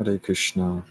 Hare Krishna.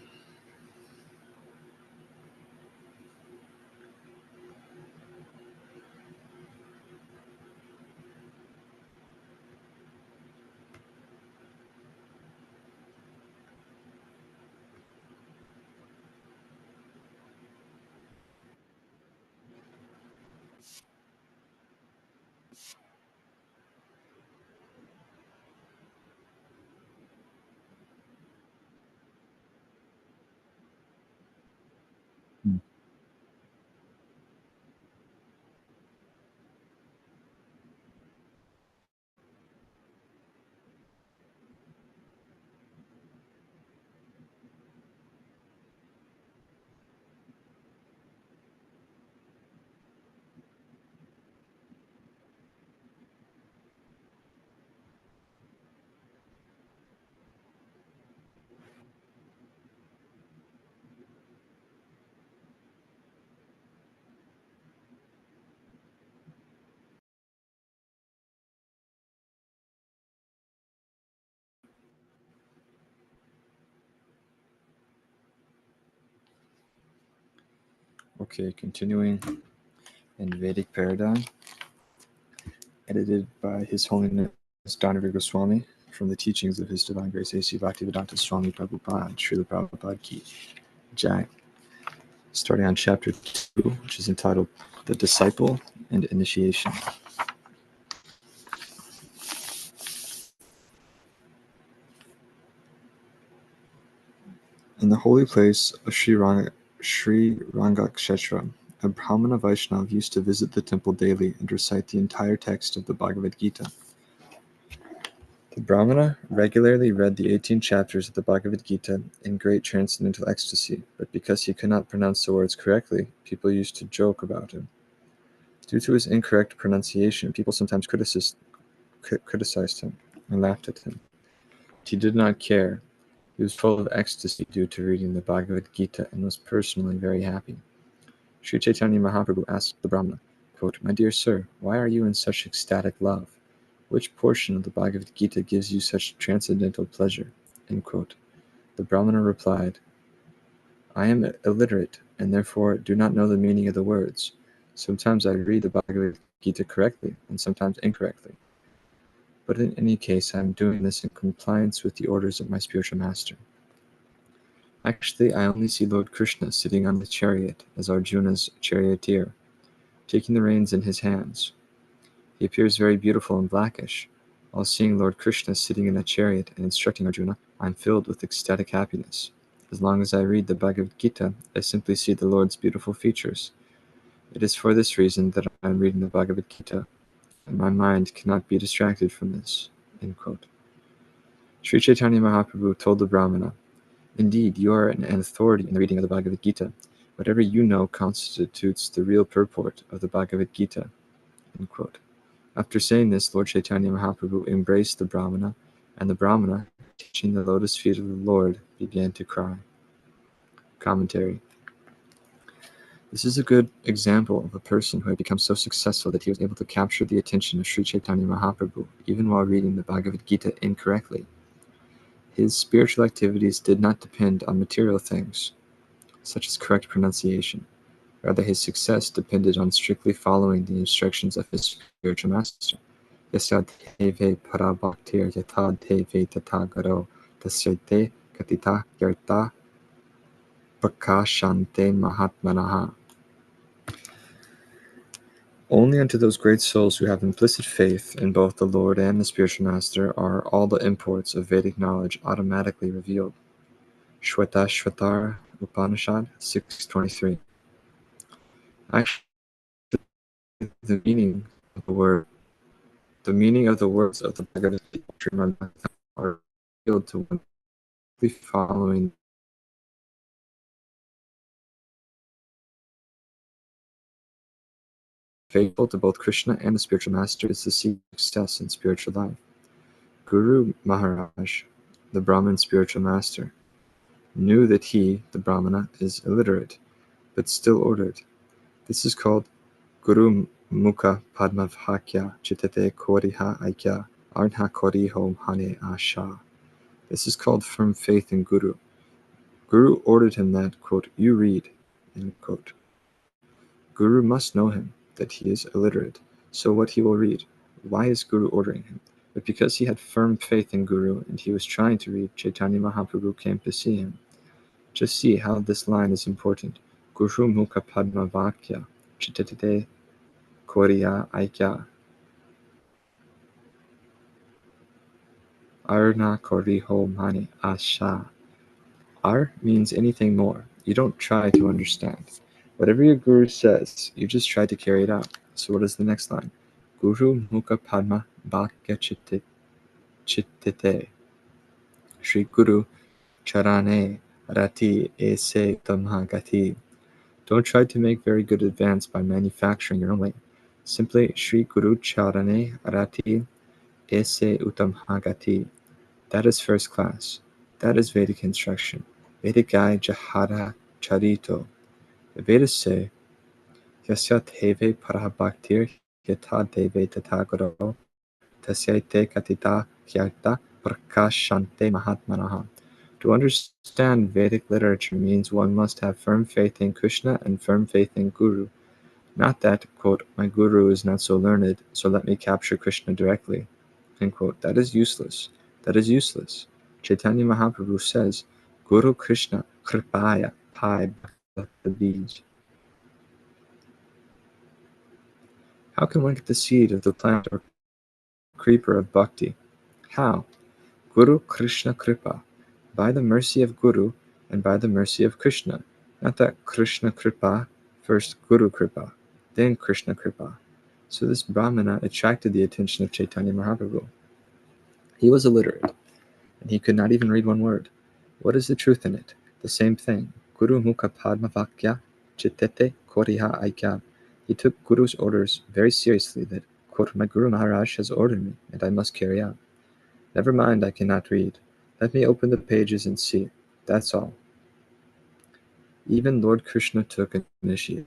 Okay, continuing in Vedic Paradigm, edited by His Holiness Dhanavir Goswami from the teachings of His Divine Grace A.C. Bhaktivedanta Swami Prabhupada, Srila Prabhupada Ki Jai. Starting on chapter 2, which is entitled The Disciple and Initiation. In the holy place of Sri Rangakshetra, a Brahmana Vaishnav used to visit the temple daily and recite the entire text of the Bhagavad Gita. The Brahmana regularly read the 18 chapters of the Bhagavad Gita in great transcendental ecstasy, but because he could not pronounce the words correctly, people used to joke about him. Due to his incorrect pronunciation, people sometimes criticized him and laughed at him. But he did not care. He was full of ecstasy due to reading the Bhagavad Gita and was personally very happy. Sri Chaitanya Mahaprabhu asked the Brahmana, quote, "My dear sir, why are you in such ecstatic love? Which portion of the Bhagavad Gita gives you such transcendental pleasure?" End quote. The Brahmana replied, "I am illiterate and therefore do not know the meaning of the words. Sometimes I read the Bhagavad Gita correctly and sometimes incorrectly. But in any case, I am doing this in compliance with the orders of my spiritual master. Actually, I only see Lord Krishna sitting on the chariot as Arjuna's charioteer, taking the reins in his hands. He appears very beautiful and blackish. While seeing Lord Krishna sitting in a chariot and instructing Arjuna, I am filled with ecstatic happiness. As long as I read the Bhagavad Gita, I simply see the Lord's beautiful features. It is for this reason that I am reading the Bhagavad Gita, and my mind cannot be distracted from this." End quote. Sri Chaitanya Mahaprabhu told the Brahmana, "Indeed, you are an authority in the reading of the Bhagavad Gita. Whatever you know constitutes the real purport of the Bhagavad Gita." End quote. After saying this, Lord Chaitanya Mahaprabhu embraced the Brahmana, and the Brahmana, touching the lotus feet of the Lord, began to cry. Commentary. This is a good example of a person who had become so successful that he was able to capture the attention of Sri Chaitanya Mahaprabhu, even while reading the Bhagavad Gita incorrectly. His spiritual activities did not depend on material things, such as correct pronunciation. Rather, his success depended on strictly following the instructions of his spiritual master. Yasyad heve parabhaktir yatad heve tatagaro tasyate katita yarta pakashante mahatmanaha. Only unto those great souls who have implicit faith in both the Lord and the spiritual master are all the imports of Vedic knowledge automatically revealed. Shweta Upanishad 6:23. Actually, the meaning of the words of the Bhagavad Gita are revealed to one following faithful to both Krishna and the spiritual master is the secret of success in spiritual life. Guru Maharaj, the Brahmin spiritual master, knew that he, the Brahmana, is illiterate, but still ordered. This is called Guru Mukha Padmavhakya Chitate Koriha Aikya Arnha Koriho Hane Asha. This is called firm faith in Guru. Guru ordered him that, quote, "You read," end quote. Guru must know him, that he is illiterate, so what he will read. Why is Guru ordering him? But because he had firm faith in Guru and he was trying to read, Chaitanya Mahaprabhu came to see him. Just see how this line is important. Guru mukha padma vakya, chitate koriya aikya. Arna koriho mani asha. Ar means anything more. You don't try to understand. Whatever your guru says, you just try to carry it out. So what is the next line? Guru mukha padma vakya chittite. Shri Guru charane rati ese tamha gati. Don't try to make very good advance by manufacturing your own way. Simply Shri Guru charane rati ese utamha gati. That is first class. That is Vedic instruction. Vedikai jahara charito. The Vedas say, Yasya teve parabhaktir yata deve tatagaro tasyate katita kyarta prakashante mahatmanaha. To understand Vedic literature means one must have firm faith in Krishna and firm faith in Guru. Not that, quote, my Guru is not so learned, so let me capture Krishna directly, end quote. That is useless. That is useless. Chaitanya Mahaprabhu says, Guru Krishna kripaya pai bhakta bij. How can one get the seed of the plant or creeper of bhakti? How? Guru Krishna Kripa, by the mercy of Guru and by the mercy of Krishna. Not that Krishna Kripa, first Guru Kripa, then Krishna Kripa. So this Brahmana attracted the attention of Chaitanya Mahaprabhu. He was illiterate, and he could not even read one word. What is the truth in it? The same thing. Guru Mukha Padma Vakya Chittete Koriha Aikya. He took Guru's orders very seriously that, quote, my Guru Maharaj has ordered me, and I must carry out. Never mind, I cannot read. Let me open the pages and see. That's all. Even Lord Krishna took initiation.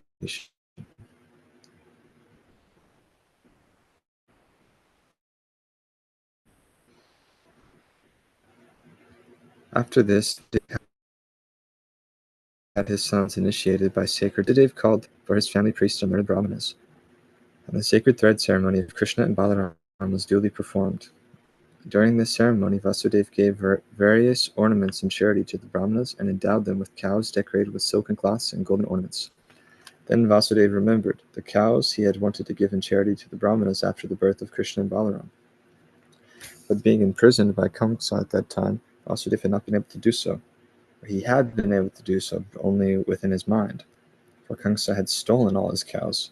After this, Dev had his sons initiated by sacred. Dev called for his family priests and learned brahmanas, and the sacred thread ceremony of Krishna and Balaram was duly performed. During this ceremony, Vasudeva gave various ornaments and charity to the brahmanas and endowed them with cows decorated with silken cloths and golden ornaments. Then Vasudeva remembered the cows he had wanted to give in charity to the brahmanas after the birth of Krishna and Balaram. But being imprisoned by Kamsa at that time, Vasudeva had not been able to do so. He had been able to do so, but only within his mind, for Kamsa had stolen all his cows.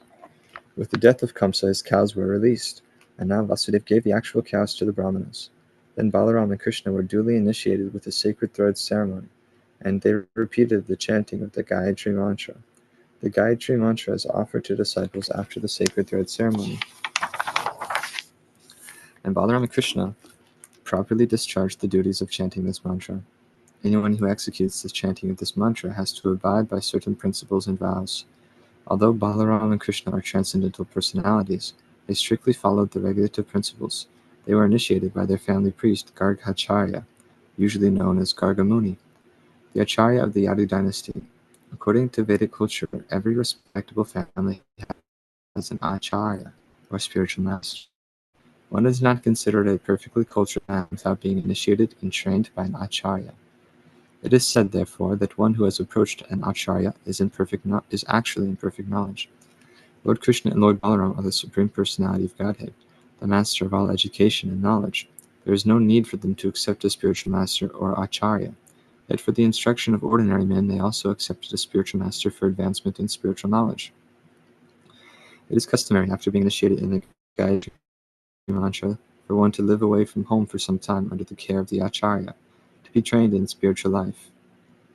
With the death of Kamsa, his cows were released, and now Vasudeva gave the actual cows to the brahmanas. Then Balaram and Krishna were duly initiated with the sacred thread ceremony, and they repeated the chanting of the Gayatri mantra. The Gayatri mantra is offered to disciples after the sacred thread ceremony. And Balaram and Krishna properly discharged the duties of chanting this mantra. Anyone who executes the chanting of this mantra has to abide by certain principles and vows. Although Balaram and Krishna are transcendental personalities, they strictly followed the regulative principles. They were initiated by their family priest, Gargacharya, usually known as Gargamuni, the Acharya of the Yadu dynasty. According to Vedic culture, every respectable family has an Acharya, or spiritual master. One is not considered a perfectly cultured man without being initiated and trained by an Acharya. It is said, therefore, that one who has approached an Acharya is actually in perfect knowledge. Lord Krishna and Lord Balaram are the Supreme Personality of Godhead, the master of all education and knowledge. There is no need for them to accept a spiritual master or Acharya. Yet for the instruction of ordinary men, they also accepted a spiritual master for advancement in spiritual knowledge. It is customary, after being initiated in the Gayatri mantra, for one to live away from home for some time under the care of the Acharya, to be trained in spiritual life.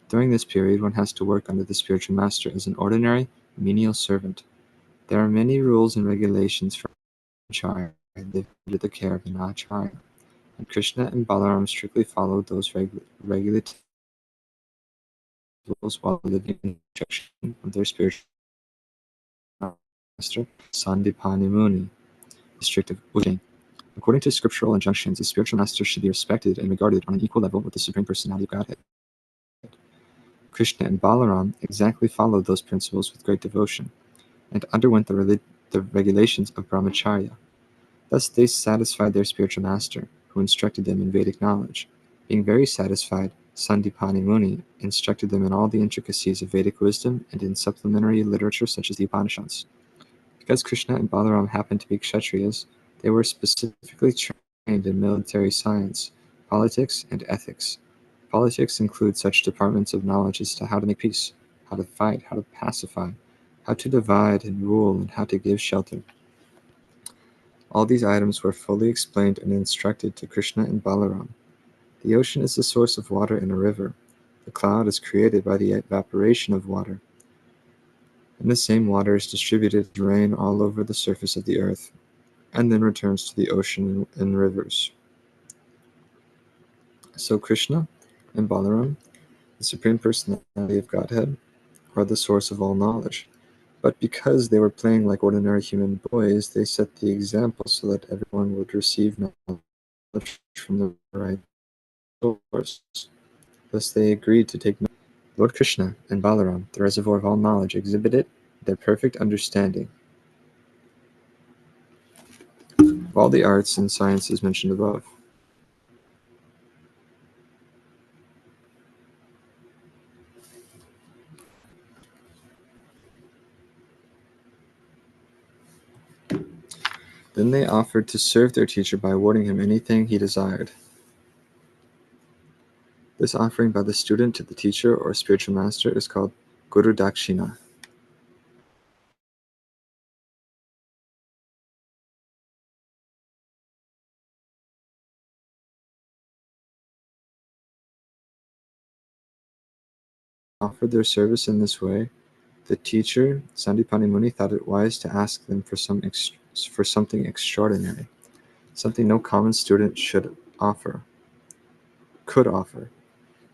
During this period, one has to work under the spiritual master as an ordinary, menial servant. There are many rules and regulations for Acharya living under the care of an Acharya, and Krishna and Balaram strictly followed those regulations while living in instruction of their spiritual master, Sandipani Muni, district of Ujjain. According to scriptural injunctions, the spiritual master should be respected and regarded on an equal level with the Supreme Personality of Godhead. Krishna and Balaram exactly followed those principles with great devotion, and underwent the regulations of brahmacharya. Thus they satisfied their spiritual master, who instructed them in Vedic knowledge. Being very satisfied, Sandipani Muni instructed them in all the intricacies of Vedic wisdom and in supplementary literature such as the Upanishads. Because Krishna and Balaram happened to be Kshatriyas, they were specifically trained in military science, politics, and ethics. Politics include such departments of knowledge as to how to make peace, how to fight, how to pacify, how to divide and rule, and how to give shelter. All these items were fully explained and instructed to Krishna and Balaram. The ocean is the source of water in a river. The cloud is created by the evaporation of water. And the same water is distributed as rain all over the surface of the earth, and then returns to the ocean and rivers. So Krishna and Balaram, the Supreme Personality of Godhead, are the source of all knowledge. But because they were playing like ordinary human boys, they set the example so that everyone would receive knowledge from the right source. Thus they agreed to take knowledge. Lord Krishna and Balaram, the reservoir of all knowledge, exhibited their perfect understanding of all the arts and sciences mentioned above. Then they offered to serve their teacher by awarding him anything he desired. This offering by the student to the teacher or spiritual master is called Guru Dakshina. Offered their service in this way, the teacher, Sandipani Muni, thought it wise to ask them for something extraordinary, something no common student could offer.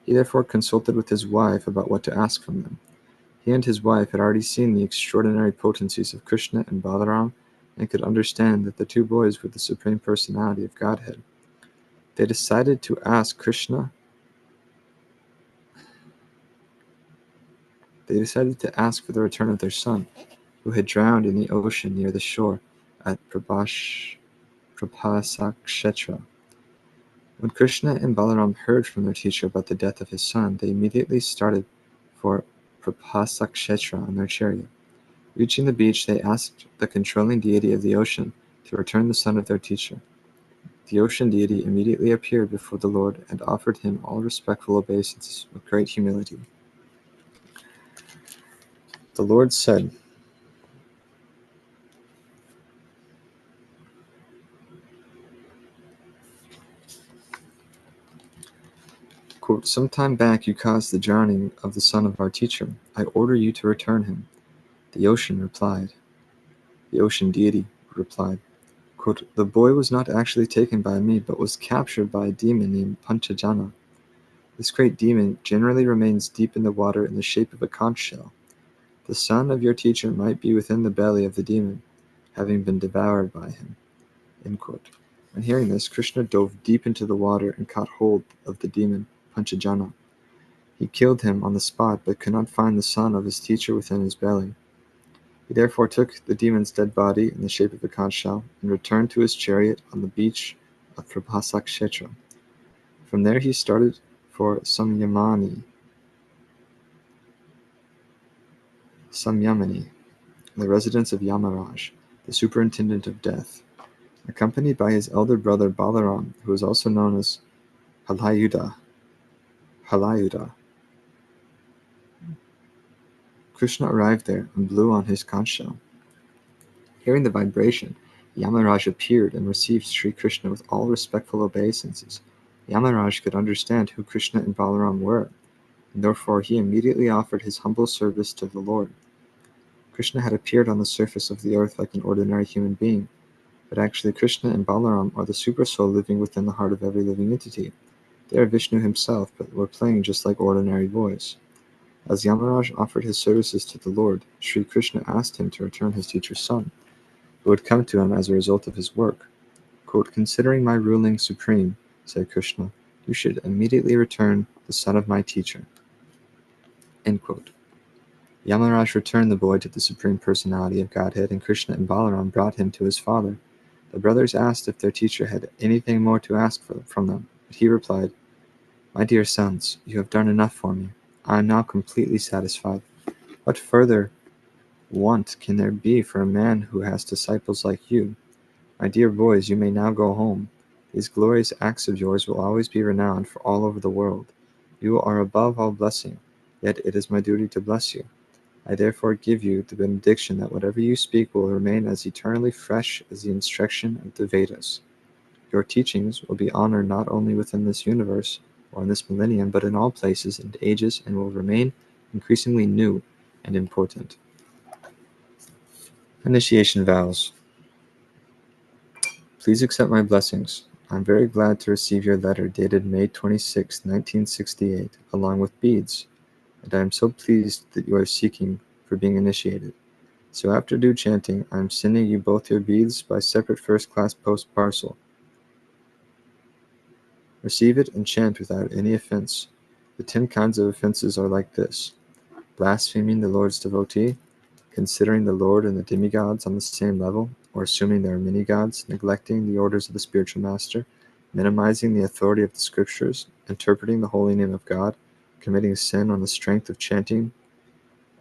He therefore consulted with his wife about what to ask from them. He and his wife had already seen the extraordinary potencies of Krishna and Balaram and could understand that the two boys were the Supreme Personality of Godhead. They decided to ask for the return of their son, who had drowned in the ocean near the shore at Prapasakshetra. When Krishna and Balaram heard from their teacher about the death of his son, they immediately started for Prapasakshetra on their chariot. Reaching the beach, they asked the controlling deity of the ocean to return the son of their teacher. The ocean deity immediately appeared before the Lord and offered him all respectful obeisances with great humility. The Lord said, quote, "Some time back you caused the drowning of the son of our teacher. I order you to return him." The ocean deity replied, quote, "The boy was not actually taken by me, but was captured by a demon named Panchajana. This great demon generally remains deep in the water in the shape of a conch shell. The son of your teacher might be within the belly of the demon, having been devoured by him." End quote. On hearing this, Krishna dove deep into the water and caught hold of the demon Panchajana. He killed him on the spot, but could not find the son of his teacher within his belly. He therefore took the demon's dead body in the shape of a conch shell and returned to his chariot on the beach of Prapasakshetra. From there he started for Samyamani, the residence of Yamaraj, the superintendent of death, accompanied by his elder brother Balaram, who was also known as Halayuda. Krishna arrived there and blew on his conch shell. Hearing the vibration, Yamaraj appeared and received Sri Krishna with all respectful obeisances. Yamaraj could understand who Krishna and Balaram were, and therefore he immediately offered his humble service to the Lord. Krishna had appeared on the surface of the earth like an ordinary human being, but actually Krishna and Balaram are the supersoul living within the heart of every living entity. They are Vishnu himself, but were playing just like ordinary boys. As Yamaraj offered his services to the Lord, Sri Krishna asked him to return his teacher's son, who would come to him as a result of his work. Quote, "Considering my ruling supreme," said Krishna, "you should immediately return the son of my teacher." End quote. Yamaraj returned the boy to the Supreme Personality of Godhead, and Krishna and Balaram brought him to his father. The brothers asked if their teacher had anything more to ask from them, but he replied, "My dear sons, you have done enough for me. I am now completely satisfied. What further want can there be for a man who has disciples like you? My dear boys, you may now go home. These glorious acts of yours will always be renowned for all over the world. You are above all blessing, yet it is my duty to bless you. I therefore give you the benediction that whatever you speak will remain as eternally fresh as the instruction of the Vedas. Your teachings will be honored not only within this universe or in this millennium, but in all places and ages, and will remain increasingly new and important." Initiation vows. Please accept my blessings. I'm very glad to receive your letter dated May 26, 1968, along with beads, and I am so pleased that you are seeking for being initiated. So after due chanting, I am sending you both your beads by separate first-class post parcel. Receive it and chant without any offense. The 10 kinds of offenses are like this: blaspheming the Lord's devotee, considering the Lord and the demigods on the same level, or assuming there are many gods, neglecting the orders of the spiritual master, minimizing the authority of the scriptures, interpreting the holy name of God, committing sin on the strength of chanting,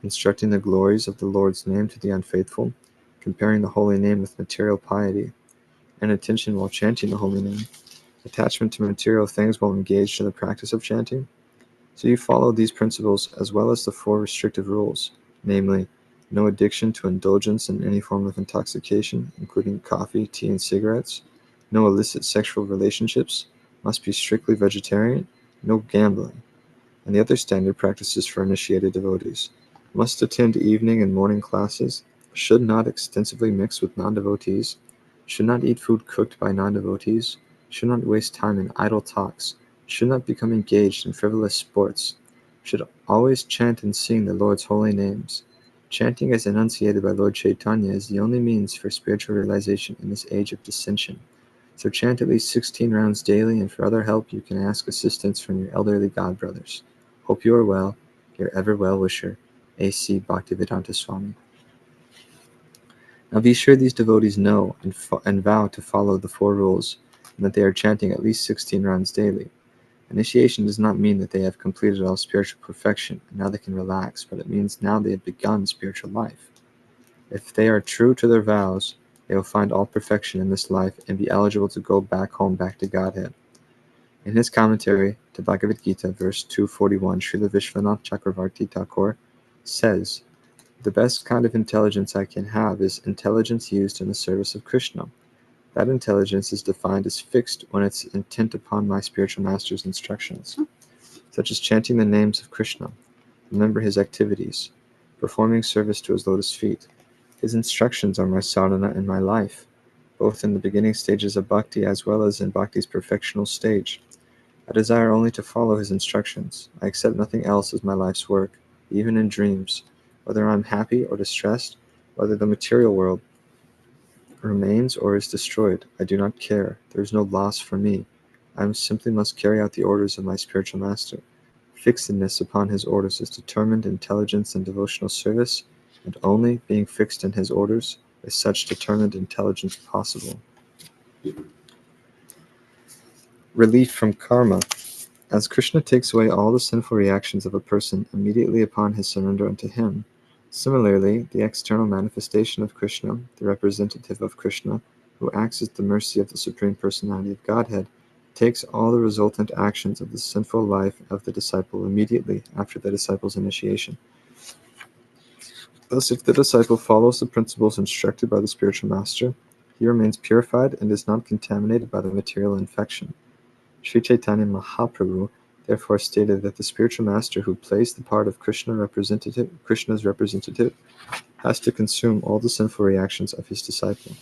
instructing the glories of the Lord's name to the unfaithful, comparing the holy name with material piety, inattention while chanting the holy name, attachment to material things while engaged in the practice of chanting. So you follow these principles as well as the 4 restrictive rules, namely, no addiction to indulgence in any form of intoxication, including coffee, tea, and cigarettes, no illicit sexual relationships, must be strictly vegetarian, no gambling, and the other standard practices for initiated devotees. Must attend evening and morning classes, should not extensively mix with non-devotees, should not eat food cooked by non-devotees, should not waste time in idle talks, should not become engaged in frivolous sports, should always chant and sing the Lord's holy names. Chanting as enunciated by Lord Chaitanya is the only means for spiritual realization in this age of dissension. So chant at least 16 rounds daily, and for other help you can ask assistance from your elderly godbrothers. Hope you are well. Your ever well-wisher, A.C. Bhaktivedanta Swami. Now be sure these devotees know and vow to follow the 4 rules, and that they are chanting at least 16 rounds daily. Initiation does not mean that they have completed all spiritual perfection, and now they can relax, but it means now they have begun spiritual life. If they are true to their vows, they will find all perfection in this life and be eligible to go back home, back to Godhead. In his commentary to Bhagavad Gita, verse 241, Srila Vishwanath Chakravarti Thakur says, "The best kind of intelligence I can have is intelligence used in the service of Krishna. That intelligence is defined as fixed when it's intent upon my spiritual master's instructions, such as chanting the names of Krishna, remember his activities, performing service to his lotus feet. His instructions are my sadhana and my life, both in the beginning stages of bhakti as well as in bhakti's perfectional stage. I desire only to follow his instructions. I accept nothing else as my life's work, even in dreams. Whether I'm happy or distressed, whether the material world remains or is destroyed, I do not care. There is no loss for me. I simply must carry out the orders of my spiritual master. Fixedness upon his orders is determined intelligence and devotional service, and only being fixed in his orders is such determined intelligence possible." Relief from karma. As Krishna takes away all the sinful reactions of a person immediately upon his surrender unto him, similarly, the external manifestation of Krishna, the representative of Krishna, who acts as the mercy of the Supreme Personality of Godhead, takes all the resultant actions of the sinful life of the disciple immediately after the disciple's initiation. Thus, if the disciple follows the principles instructed by the spiritual master, he remains purified and is not contaminated by the material infection. Sri Chaitanya Mahaprabhu therefore stated that the spiritual master who plays the part of Krishna's representative, has to consume all the sinful reactions of his disciple.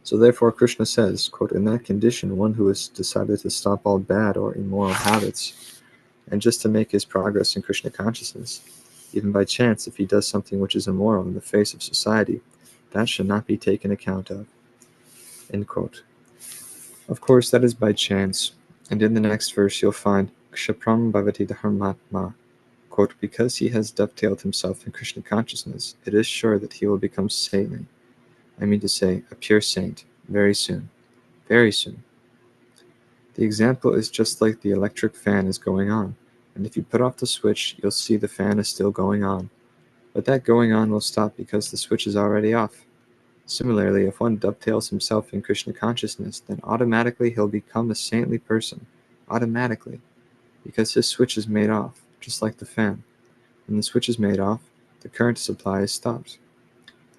So therefore Krishna says, quote, "In that condition, one who has decided to stop all bad or immoral habits, and just to make his progress in Krishna consciousness, even by chance if he does something which is immoral in the face of society, that should not be taken account of." End quote. Of course, that is by chance, and in the next verse you'll find Kshapram Bhavati Dharmatma, quote, because he has dovetailed himself in Krishna consciousness, it is sure that he will become saintly. I mean to say, a pure saint, very soon. Very soon. The example is just like the electric fan is going on, and if you put off the switch, you'll see the fan is still going on. But that going on will stop because the switch is already off. Similarly, if one dovetails himself in Krishna consciousness, then automatically he'll become a saintly person. Automatically. Because his switch is made off, just like the fan. When the switch is made off, the current supply is stopped.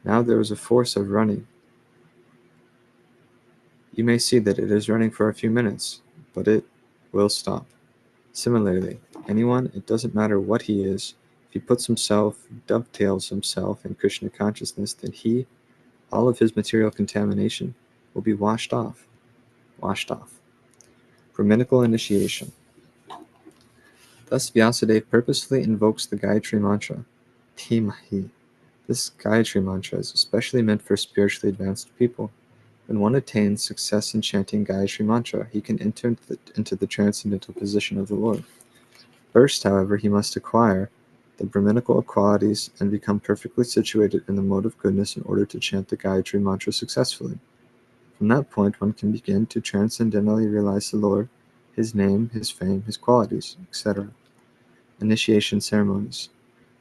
Now there is a force of running. You may see that it is running for a few minutes, but it will stop. Similarly, anyone, it doesn't matter what he is, if he puts himself, dovetails himself in Krishna consciousness, then he, all of his material contamination, will be washed off. Washed off. Brahminical initiation. Thus Vyasadeva purposefully invokes the Gayatri mantra, Dhimahi. This Gayatri mantra is especially meant for spiritually advanced people. When one attains success in chanting Gayatri mantra, he can enter into the transcendental position of the Lord. First, however, he must acquire the Brahminical qualities and become perfectly situated in the mode of goodness in order to chant the Gayatri mantra successfully. From that point, one can begin to transcendentally realize the Lord, his name, his fame, his qualities, etc. Initiation ceremonies.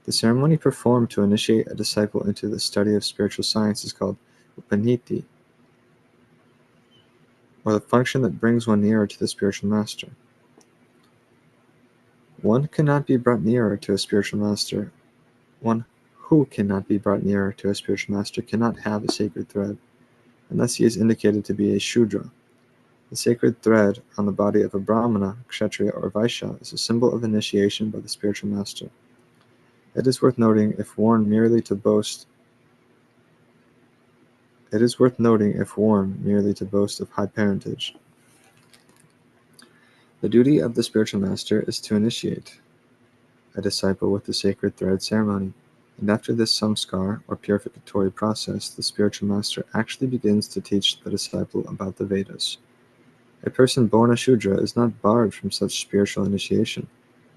The ceremony performed to initiate a disciple into the study of spiritual science is called Upaniti, or the function that brings one nearer to the spiritual master. One cannot be brought nearer to a spiritual master. One who cannot be brought nearer to a spiritual master cannot have a sacred thread, unless he is indicated to be a Shudra. The sacred thread on the body of a Brahmana, Kshatriya, or Vaishya is a symbol of initiation by the spiritual master. It is worth noting if worn merely to boast of high parentage. The duty of the spiritual master is to initiate a disciple with the sacred thread ceremony, and after this samskar, or purificatory process, the spiritual master actually begins to teach the disciple about the Vedas. A person born a Shudra is not barred from such spiritual initiation,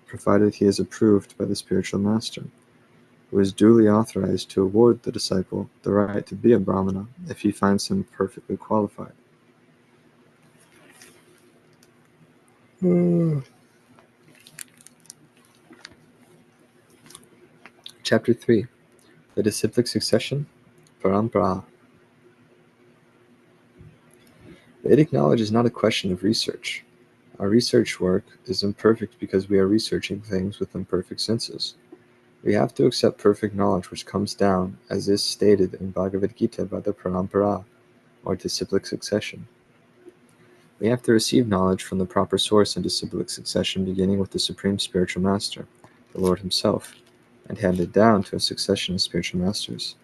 provided he is approved by the spiritual master, who is duly authorized to award the disciple the right to be a Brahmana if he finds him perfectly qualified. Chapter 3. The Disciplic Succession, Parampara. Vedic knowledge is not a question of research. Our research work is imperfect because we are researching things with imperfect senses. We have to accept perfect knowledge which comes down, as is stated in Bhagavad Gita, by the Parampara, or disciplic succession. We have to receive knowledge from the proper source in disciplic succession, beginning with the Supreme Spiritual Master, the Lord Himself, and hand it down to a succession of spiritual masters.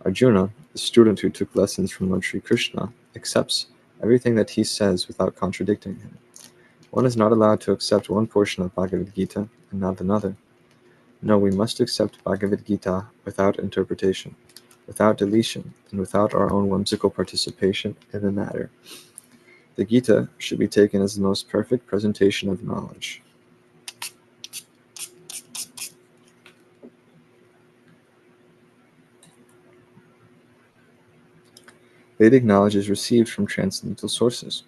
Arjuna, the student who took lessons from Lord Sri Krishna, accepts everything that he says without contradicting him. One is not allowed to accept one portion of Bhagavad Gita and not another. No, we must accept Bhagavad Gita without interpretation, without deletion, and without our own whimsical participation in the matter. The Gita should be taken as the most perfect presentation of knowledge. Vedic knowledge is received from transcendental sources,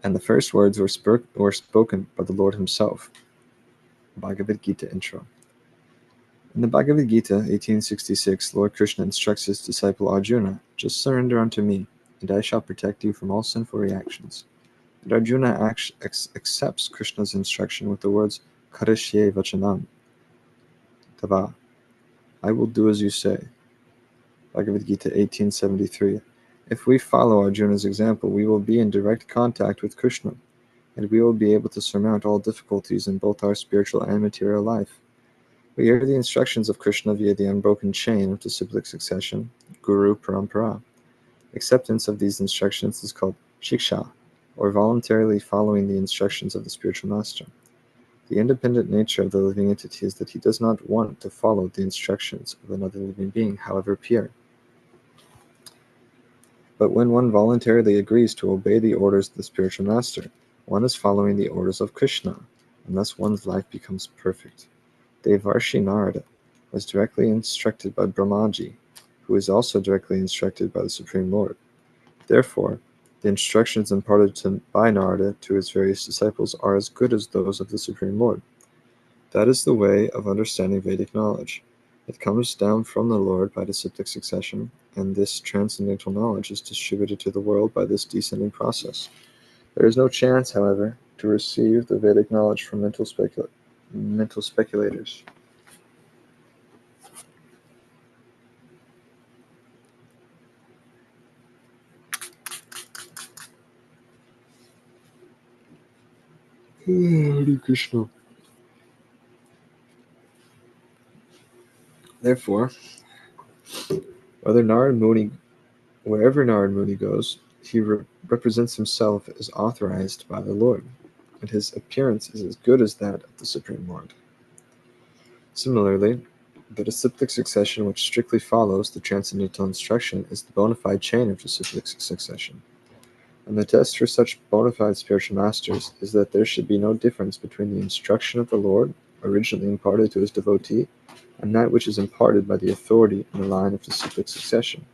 and the first words were spoken by the Lord Himself. Bhagavad Gita intro. In the Bhagavad Gita, 1866, Lord Krishna instructs his disciple Arjuna, "Just surrender unto me, and I shall protect you from all sinful reactions." And Arjuna accepts Krishna's instruction with the words, "Karishye vachanam tava," I will do as you say. Bhagavad Gita 1873. If we follow Arjuna's example, we will be in direct contact with Krishna, and we will be able to surmount all difficulties in both our spiritual and material life. We hear the instructions of Krishna via the unbroken chain of disciplic succession, Guru Parampara. Acceptance of these instructions is called shiksha, or voluntarily following the instructions of the spiritual master. The independent nature of the living entity is that he does not want to follow the instructions of another living being, however pure. But when one voluntarily agrees to obey the orders of the spiritual master, one is following the orders of Krishna, and thus one's life becomes perfect. Devarshi Narada was directly instructed by Brahmaji, who is also directly instructed by the Supreme Lord. Therefore, the instructions imparted by Narada to his various disciples are as good as those of the Supreme Lord. That is the way of understanding Vedic knowledge. It comes down from the Lord by disciplic succession, and this transcendental knowledge is distributed to the world by this descending process. There is no chance, however, to receive the Vedic knowledge from mental speculators. Hare Krishna. Therefore, wherever Narad Muni goes, he represents himself as authorized by the Lord, and his appearance is as good as that of the Supreme Lord. Similarly, the disciplic succession which strictly follows the transcendental instruction is the bona fide chain of disciplic succession. And the test for such bona fide spiritual masters is that there should be no difference between the instruction of the Lord, originally imparted to his devotee, and that which is imparted by the authority in the line of disciplic succession.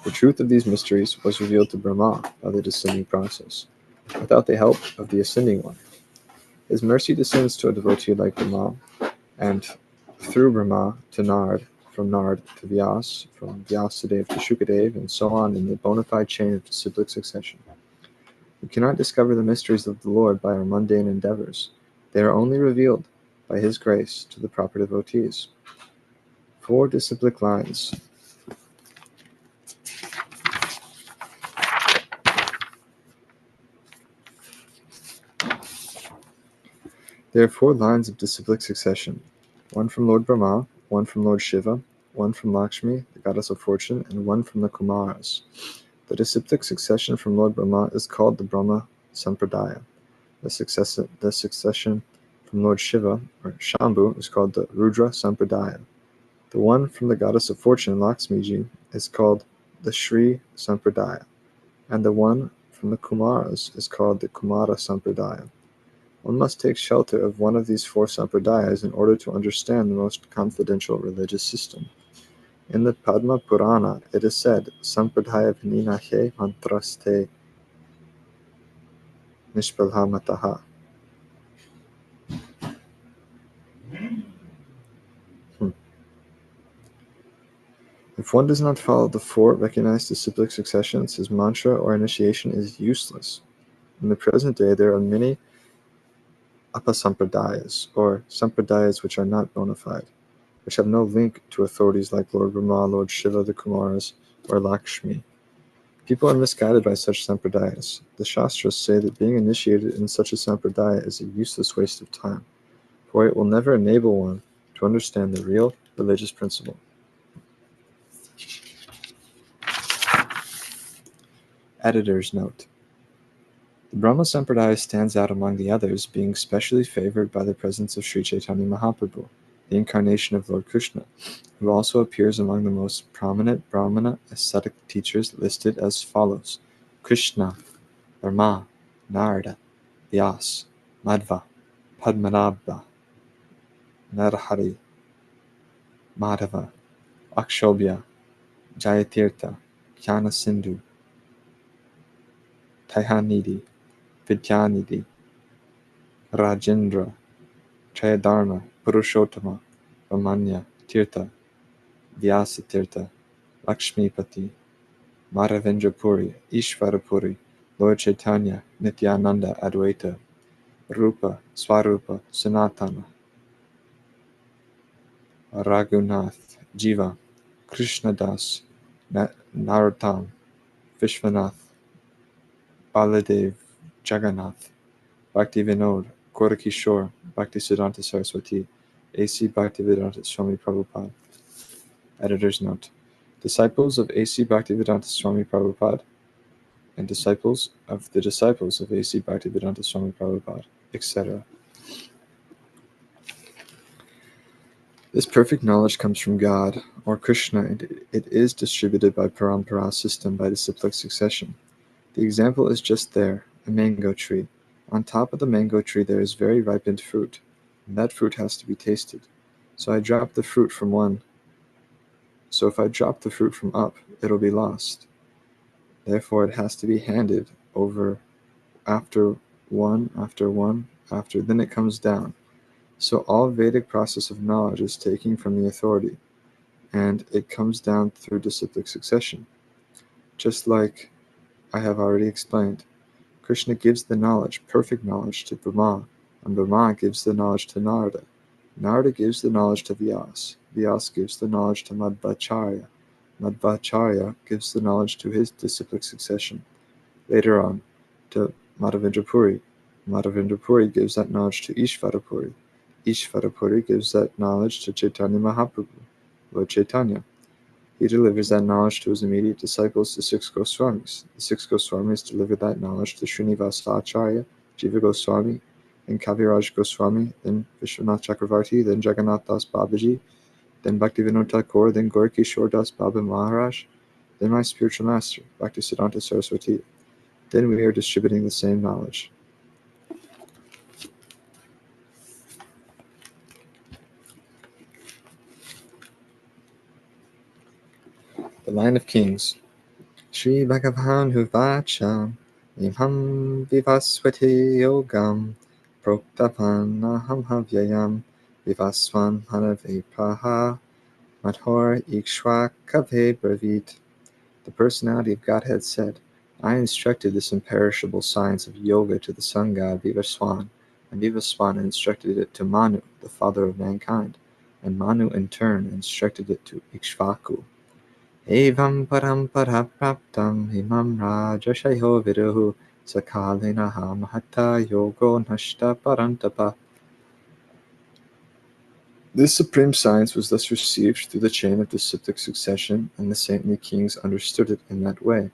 The truth of these mysteries was revealed to Brahma by the descending process, without the help of the ascending one. His mercy descends to a devotee like Brahma, and through Brahma to Nard, from Nard to Vyas, from Vyasadeva to Shukadev, and so on in the bona fide chain of disciplic succession. We cannot discover the mysteries of the Lord by our mundane endeavors. They are only revealed by his grace to the proper devotees. 4 disciplic lines. There are 4 lines of disciplic succession, one from Lord Brahma, one from Lord Shiva, one from Lakshmi, the goddess of fortune, and one from the Kumaras. The disciplic succession from Lord Brahma is called the Brahma Sampradaya. The succession from Lord Shiva, or Shambhu, is called the Rudra Sampradaya. The one from the goddess of fortune, Lakshmiji, is called the Shri Sampradaya, and the one from the Kumaras is called the Kumara Sampradaya. One must take shelter of one of these 4 sampradayas in order to understand the most confidential religious system. In the Padma Purana, it is said, Sampradaya Vininahe Mantraste Nishpalhamataha. If one does not follow the 4 recognized disciplic successions, his mantra or initiation is useless. In the present day, there are many apasampradayas, or sampradayas which are not bona fide, which have no link to authorities like Lord Brahma, Lord Shiva, the Kumaras, or Lakshmi. People are misguided by such sampradayas. The Shastras say that being initiated in such a sampradaya is a useless waste of time, for it will never enable one to understand the real religious principle. Editor's note. The Brahma Sampradaya stands out among the others, being specially favored by the presence of Sri Chaitanya Mahaprabhu, the incarnation of Lord Krishna, who also appears among the most prominent Brahmana ascetic teachers listed as follows: Krishna, Brahma, Narada, Vyas, Madhva, Padmanabha, Narahari, Madhava, Akshobhya, Jayatirtha, Jnana Sindhu, Taihanidhi, Vidyanidhi, Rajendra, Trayadharma, Purushottama, Ramanya, Tirtha, Vyasatirtha, Lakshmipati, Madhavendra-puri, Ishvarapuri, Lord Chaitanya, Nityananda Advaita, Rupa, Swarupa, Sanatana, Raghunath, Jiva, Krishnadas, Narottam, Vishwanath, Baladev, Jagannath, Bhakti Vinod, Gorakishore, Bhaktisiddhanta Saraswati, A.C. Bhaktivedanta Swami Prabhupada. Editor's note. Disciples of A.C. Bhaktivedanta Swami Prabhupada and disciples of A.C. Bhaktivedanta Swami Prabhupada, etc. This perfect knowledge comes from God, or Krishna, and it is distributed by parampara system by disciplic succession. The example is just there, a mango tree. On top of the mango tree there is very ripened fruit. and that fruit has to be tasted. So if I drop the fruit from up, it'll be lost. Therefore, it has to be handed over after one, then it comes down. So all Vedic process of knowledge is taken from the authority, and it comes down through disciplic succession. Just like I have already explained, Krishna gives the knowledge, perfect knowledge, to Brahma, and Brahma gives the knowledge to Narada. Narada gives the knowledge to Vyas. Vyas gives the knowledge to Madhvacharya. Madhvacharya gives the knowledge to his disciplic succession. Later on, to Madhavendrapuri. Madhavendrapuri gives that knowledge to Ishvarapuri. Ishvarapuri gives that knowledge to Chaitanya Mahaprabhu, Lord Chaitanya. He delivers that knowledge to his immediate disciples, the 6 Goswamis. The 6 Goswamis deliver that knowledge to Srinivasa Acharya, Jiva Goswami, then Kaviraj Goswami, then Vishwanath Chakravarti, then Jagannath Das Babaji, then Bhaktivinoda Thakur, then Gorkishore Das Baba Maharaj, then my spiritual master, Bhaktisiddhanta Saraswati. Then we are distributing the same knowledge. The line of kings. Shri Bhagavan Huvacha Imham Vivaswati Yogam Proktavan Aham Havyayam Vivaswan Hanave Praha Madhor Ikshwakave Bravit. The personality of Godhead said, I instructed this imperishable science of yoga to the sun god Vivaswan, and Vivaswan instructed it to Manu, the father of mankind, and Manu in turn instructed it to Ikshvaku. Evam parampara praptam imam rajashayo viduhu sakalena hamahata yogo nashta parantapa. This supreme science was thus received through the chain of disciplic succession, and the saintly kings understood it in that way.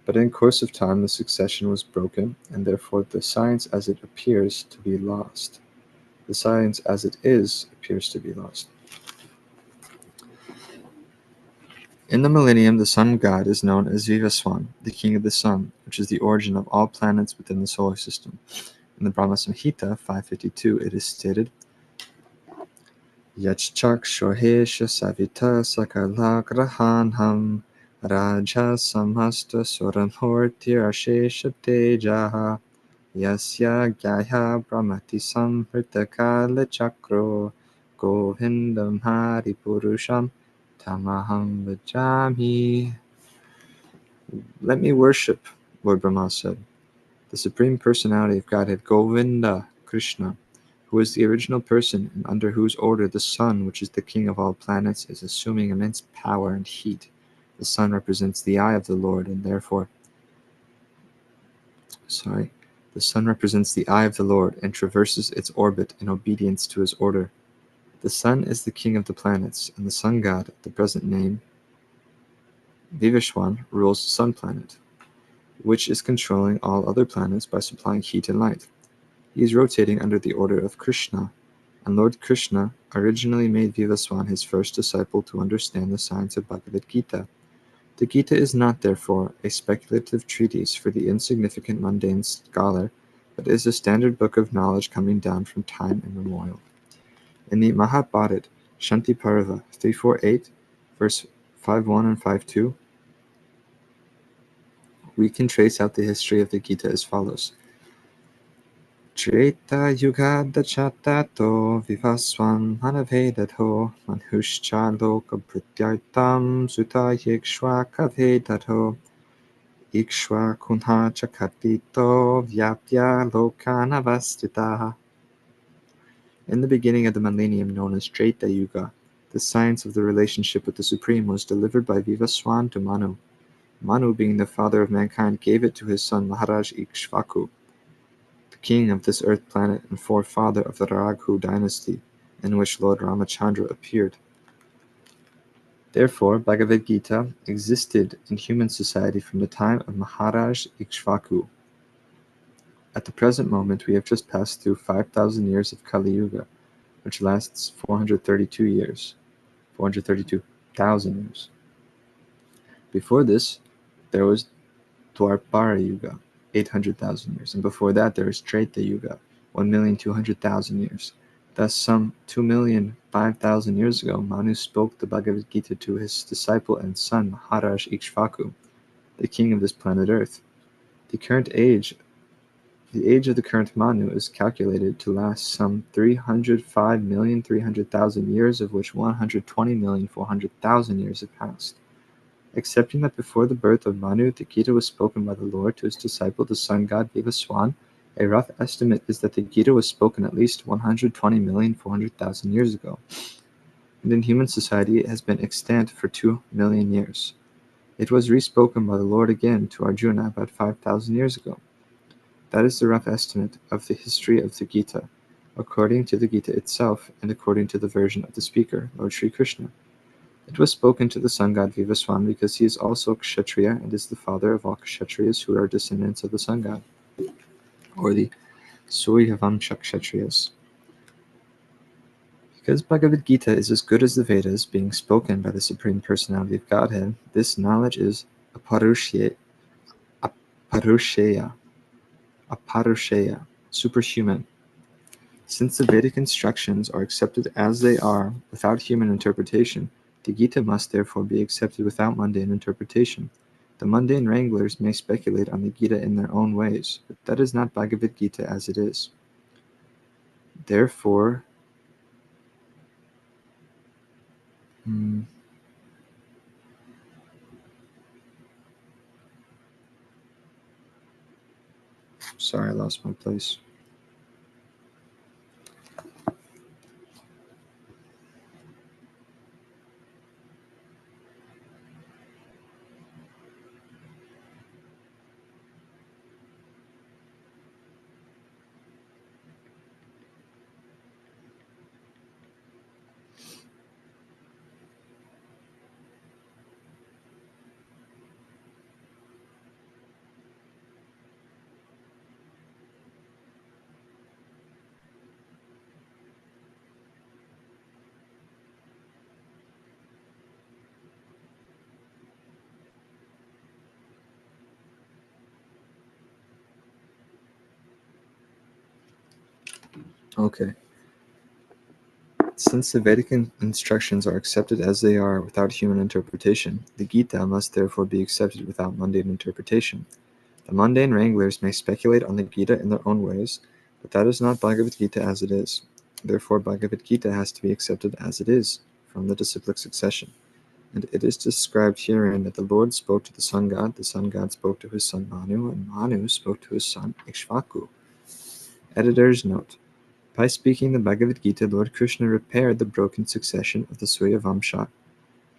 But in course of time the succession was broken, and therefore the science as it appears to be lost. The science as it is appears to be lost. In the millennium, the sun god is known as Vivaswan, the king of the sun, which is the origin of all planets within the solar system. In the Brahma Samhita 552, it is stated, Yachchak shohesha savita sakala grahanham raja samhasta suramhortirashesha tejaha yasya gyaya brahmati samhritakala chakro govindam hari purusham tamaham bhajami. Let me worship, Lord Brahma said, the Supreme Personality of Godhead, Govinda, Krishna, who is the original person and under whose order the sun, which is the king of all planets, is assuming immense power and heat. The sun represents the eye of the Lord, and therefore, the sun represents the eye of the Lord and traverses its orbit in obedience to his order. The sun is the king of the planets, and the sun god, the present name, Vivaswan, rules the sun planet, which is controlling all other planets by supplying heat and light. He is rotating under the order of Krishna, and Lord Krishna originally made Vivaswan his first disciple to understand the science of Bhagavad Gita. The Gita is not, therefore, a speculative treatise for the insignificant mundane scholar, but is a standard book of knowledge coming down from time immemorial. In the Mahabharat, Shanti Parva 348, verse 5.1 and 5.2, we can trace out the history of the Gita as follows. Treta Yugadachattato Vivaswan Manavedato Manhushcha Loka Pratyartam Sutta Ikshwakavedato Ikshwakunha Chakatito Vyapya Lokanavastita. In the beginning of the millennium known as Treta Yuga, the science of the relationship with the Supreme was delivered by Vivaswan to Manu. Manu, being the father of mankind, gave it to his son Maharaj Ikshvaku, the king of this earth planet and forefather of the Raghu dynasty, in which Lord Ramachandra appeared. Therefore, Bhagavad Gita existed in human society from the time of Maharaj Ikshvaku. At the present moment, we have just passed through 5,000 years of Kali Yuga, which lasts 432 years, 432,000 years. Before this, there was Dwapara Yuga, 800,000 years, and before that there was Treta Yuga, 1,200,000 years. Thus, some 2,005,000 years ago, Manu spoke the Bhagavad Gita to his disciple and son Maharaj Ikshvaku, the king of this planet Earth. The age of the current Manu is calculated to last some 305,300,000 years, of which 120,400,000 years have passed. Accepting that before the birth of Manu, the Gita was spoken by the Lord to his disciple, the sun god Vivaswan, a rough estimate is that the Gita was spoken at least 120,400,000 years ago, and in human society it has been extant for 2 million years. It was respoken by the Lord again to Arjuna about 5,000 years ago. That is the rough estimate of the history of the Gita, according to the Gita itself and according to the version of the speaker, Lord Sri Krishna. It was spoken to the sun god Vivaswan because he is also Kshatriya and is the father of all Kshatriyas who are descendants of the sun god, or the Suryavamsha Kshatriyas. Because Bhagavad Gita is as good as the Vedas, being spoken by the Supreme Personality of Godhead, this knowledge is aparusheya, superhuman. Since the Vedic instructions are accepted as they are, without human interpretation, the Gita must therefore be accepted without mundane interpretation. The mundane wranglers may speculate on the Gita in their own ways, but that is not Bhagavad Gita as it is. Therefore, sorry, I lost my place. Okay. Since the Vedic instructions are accepted as they are without human interpretation, the Gita must therefore be accepted without mundane interpretation. The mundane wranglers may speculate on the Gita in their own ways, but that is not Bhagavad Gita as it is. Therefore, Bhagavad Gita has to be accepted as it is, from the disciplic succession. And it is described herein that the Lord spoke to the sun god spoke to his son Manu, and Manu spoke to his son Ikshvaku. Editor's note. By speaking the Bhagavad Gita, Lord Krishna repaired the broken succession of the Suryavamsha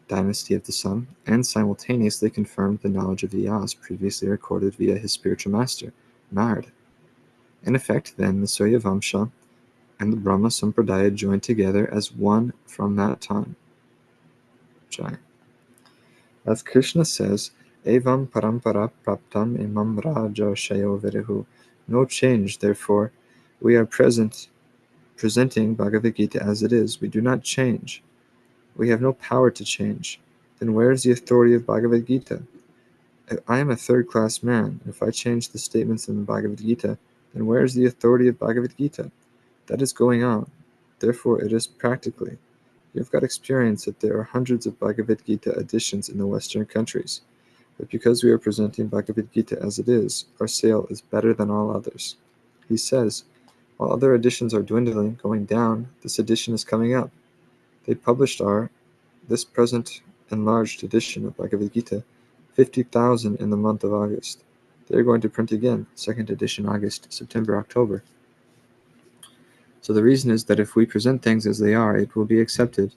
dynasty of the sun, and simultaneously confirmed the knowledge of Vyas previously recorded via his spiritual master, Nard. In effect, then, the Suryavamsha and the Brahma Sampradaya joined together as one from that time. Jai. As Krishna says, Evam parampara praptam imam raja shayo virehu. No change, therefore, we are presenting Bhagavad Gita as it is. We do not change. We have no power to change. Then where is the authority of Bhagavad Gita? I am a third-class man. If I change the statements in the Bhagavad Gita, then where is the authority of Bhagavad Gita? That is going on. Therefore, it is practically. You have got experience that there are hundreds of Bhagavad Gita editions in the Western countries. But because we are presenting Bhagavad Gita as it is, our sale is better than all others. He says, while other editions are dwindling, going down, this edition is coming up. They published this present enlarged edition of Bhagavad Gita, 50,000 in the month of August. They are going to print again, second edition August, September, October. So the reason is that if we present things as they are, it will be accepted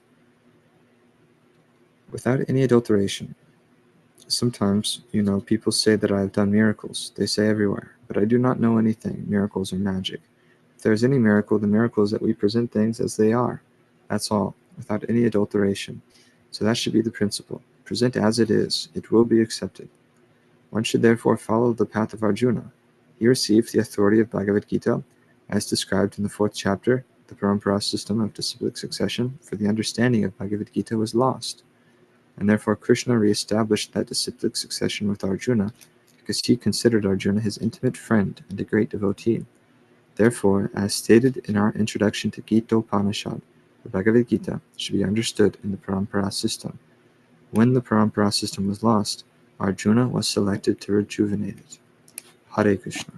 without any adulteration. Sometimes, people say that I have done miracles. They say everywhere. But I do not know anything. Miracles are magic. If there is any miracle, the miracle is that we present things as they are. That's all, without any adulteration. So that should be the principle. Present as it is. It will be accepted. One should therefore follow the path of Arjuna. He received the authority of Bhagavad Gita, as described in the 4th chapter. The parampara system of disciplic succession for the understanding of Bhagavad Gita was lost. And therefore Krishna re-established that disciplic succession with Arjuna, because he considered Arjuna his intimate friend and a great devotee. Therefore, as stated in our introduction to Gita Upanishad, the Bhagavad Gita should be understood in the Parampara system. When the Parampara system was lost, Arjuna was selected to rejuvenate it. Hare Krishna.